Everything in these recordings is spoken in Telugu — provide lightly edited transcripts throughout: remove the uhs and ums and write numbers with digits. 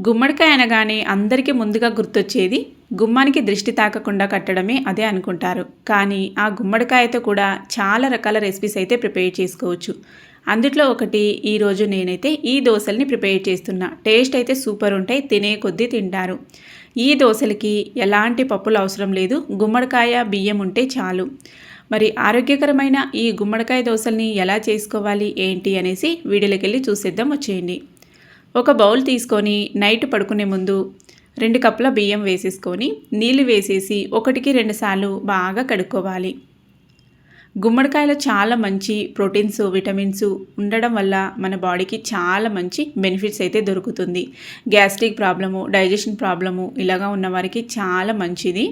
గుమ్మడికాయ అనగానే అందరికీ ముందుగా గుర్తొచ్చేది గుమ్మానికి దృష్టి తాకకుండా కట్టడమే అదే అనుకుంటారు. కానీ ఆ గుమ్మడికాయతో కూడా చాలా రకాల రెసిపీస్ అయితే ప్రిపేర్ చేసుకోవచ్చు. అందుట్లో ఒకటి ఈరోజు నేనైతే ఈ దోశల్ని ప్రిపేర్ చేస్తున్నా. టేస్ట్ అయితే సూపర్ ఉంటాయి, తినే కొద్దీ తింటారు. ఈ దోశలకి ఎలాంటి పప్పులు అవసరం లేదు, గుమ్మడికాయ బియ్యం ఉంటే చాలు. మరి ఆరోగ్యకరమైన ఈ గుమ్మడికాయ దోశల్ని ఎలా చేసుకోవాలి ఏంటి అనేసి వీడియోలోకి వెళ్ళి చూసేద్దాం, వచ్చేయండి. ఒక బౌల్ తీసుకొని నైట్ పడుకునే ముందు 2 కప్పుల బియ్యం వేసేసుకొని నీళ్ళు వేసేసి 1-2 సార్లు బాగా కడుక్కోవాలి. గుమ్మడికాయలో చాలా మంచి ప్రోటీన్స్, విటమిన్స్ ఉండడం వల్ల మన బాడీకి చాలా మంచి బెనిఫిట్స్ అయితే దొరుకుతుంది. గ్యాస్ట్రిక్ ప్రాబ్లము, డైజెషన్ ప్రాబ్లము ఇలాగా ఉన్నవారికి చాలా మంచిది.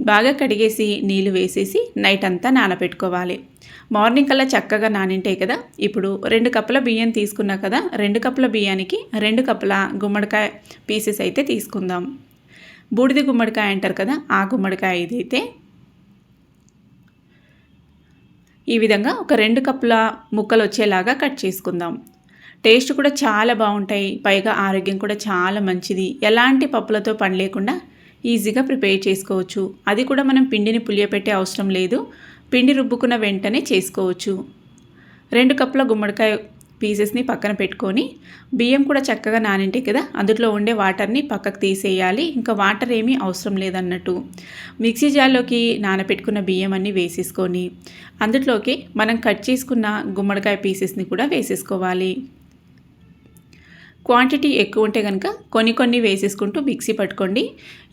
బాగా కడిగేసి నీళ్ళు వేసేసి నైట్ అంతా నానబెట్టుకోవాలి. మార్నింగ్ కల్లా చక్కగా నానింటాయి కదా. ఇప్పుడు 2 కప్పుల బియ్యం తీసుకున్నా కదా, 2 కప్పుల బియ్యానికి 2 కప్పుల గుమ్మడికాయ పీసెస్ అయితే తీసుకుందాం. బూడిద గుమ్మడికాయ అంటారు కదా, ఆ గుమ్మడికాయ ఇదైతే ఈ విధంగా ఒక 2 కప్పుల ముక్కలు వచ్చేలాగా కట్ చేసుకుందాం. టేస్ట్ కూడా చాలా బాగుంటాయి, పైగా ఆరోగ్యం కూడా చాలా మంచిది. ఎలాంటి పప్పులతో పని లేకుండా ఈజీగా ప్రిపేర్ చేసుకోవచ్చు. అది కూడా మనం పిండిని పులియపెట్టే అవసరం లేదు, పిండి రుబ్బుకున్న వెంటనే చేసుకోవచ్చు. 2 కప్పుల గుమ్మడికాయ పీసెస్ని పక్కన పెట్టుకొని బియ్యం కూడా చక్కగా నానింటాయి కదా, అందులో ఉండే వాటర్ని పక్కకు తీసేయాలి. ఇంకా వాటర్ ఏమీ అవసరం లేదన్నట్టు. మిక్సీ జార్లోకి నానబెట్టుకున్న బియ్యం అన్నీ వేసేసుకొని అందులోకి మనం కట్ చేసుకున్న గుమ్మడికాయ పీసెస్ని కూడా వేసేసుకోవాలి. క్వాంటిటీ ఎక్కువ ఉంటే కనుక కొన్ని వేసేసుకుంటూ మిక్సీ పట్టుకోండి.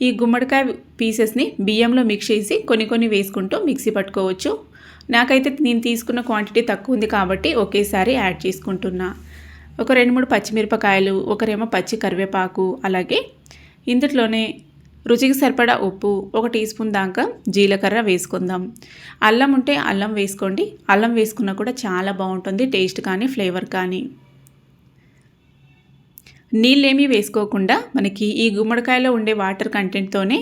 ఈ గుమ్మడికాయ పీసెస్ని బియ్యంలో మిక్స్ చేసి కొన్ని వేసుకుంటూ మిక్సీ పట్టుకోవచ్చు. నాకైతే నేను తీసుకున్న క్వాంటిటీ తక్కువ ఉంది కాబట్టి ఒకేసారి యాడ్ చేసుకుంటున్నా. ఒక 2-3 పచ్చిమిరపకాయలు, ఒకరేమో పచ్చి కరివేపాకు, అలాగే ఇందులోనే రుచికి సరిపడా ఉప్పు, 1 టీ స్పూన్ దాకా జీలకర్ర వేసుకుందాం. అల్లం ఉంటే అల్లం వేసుకోండి. అల్లం వేసుకున్నా కూడా చాలా బాగుంటుంది టేస్ట్ కానీ ఫ్లేవర్ కానీ. నీళ్ళేమీ వేసుకోకుండా మనకి ఈ గుమ్మడికాయలో ఉండే వాటర్ కంటెంట్తోనే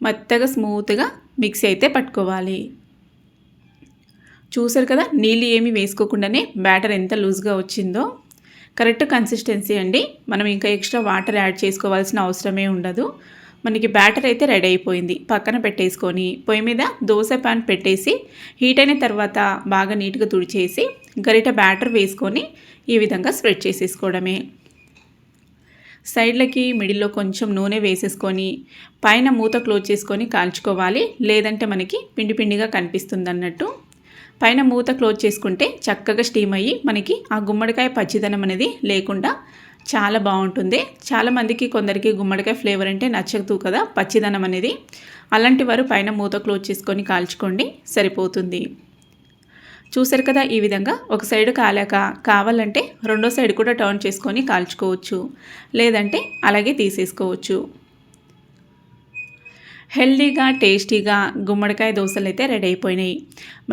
మెత్తగా స్మూత్గా మిక్సీ అయితే పట్టుకోవాలి. చూసారు కదా, నీళ్ళు ఏమీ వేసుకోకుండానే బ్యాటర్ ఎంత లూజ్గా వచ్చిందో. కరెక్ట్ కన్సిస్టెన్సీ అండి. మనం ఇంకా ఎక్స్ట్రా వాటర్ యాడ్ చేసుకోవాల్సిన అవసరమే ఉండదు. మనకి బ్యాటర్ అయితే రెడీ అయిపోయింది. పక్కన పెట్టేసుకొని పొయ్యి మీద దోశ పాన్ పెట్టేసి హీట్ అయిన తర్వాత బాగా నీట్గా తుడిచేసి గరిట బ్యాటర్ వేసుకొని ఈ విధంగా స్ప్రెడ్ చేసేసుకోవడమే. సైడ్లకి మిడిల్లో కొంచెం నూనె వేసేసుకొని పైన మూత క్లోజ్ చేసుకొని కాల్చుకోవాలి. లేదంటే మనకి పిండిగా కనిపిస్తుంది అన్నట్టు. పైన మూత క్లోజ్ చేసుకుంటే చక్కగా స్టీమ్ అయ్యి మనకి ఆ గుమ్మడికాయ పచ్చిదనం అనేది లేకుండా చాలా బాగుంటుంది. చాలామందికి కొందరికి గుమ్మడికాయ ఫ్లేవర్ అంటే నచ్చదు కదా, పచ్చిదనం అనేది. అలాంటి వారు పైన మూత క్లోజ్ చేసుకొని కాల్చుకోండి, సరిపోతుంది. చూసారు కదా, ఈ విధంగా ఒక సైడ్ కాలాక కావాలంటే రెండో సైడ్ కూడా టర్న్ చేసుకొని కాల్చుకోవచ్చు, లేదంటే అలాగే తీసేసుకోవచ్చు. హెల్దీగా టేస్టీగా గుమ్మడికాయ దోశలు అయితే రెడీ అయిపోయినాయి.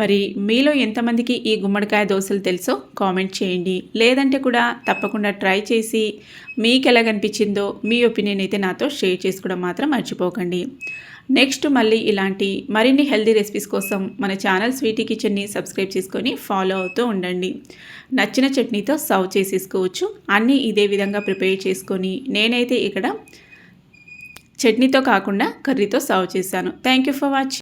మరి మీలో ఎంతమందికి ఈ గుమ్మడికాయ దోశలు తెలుసో కామెంట్ చేయండి. లేదంటే కూడా తప్పకుండా ట్రై చేసి మీకు ఎలా కనిపించిందో మీ ఒపీనియన్ అయితే నాతో షేర్ చేసుకోవడం మాత్రం మర్చిపోకండి. నెక్స్ట్ మళ్ళీ ఇలాంటి మరిన్ని హెల్దీ రెసిపీస్ కోసం మన ఛానల్ స్వీటీ కిచెన్ని సబ్స్క్రైబ్ చేసుకొని ఫాలో అవుతూ ఉండండి. నచ్చిన చట్నీతో సర్వ్ చేసేసుకోవచ్చు. అన్నీ ఇదే విధంగా ప్రిపేర్ చేసుకొని నేనైతే ఇక్కడ చట్నీతో కాకుండా కర్రీతో సర్వ్ చేశాను. Thank you for watching.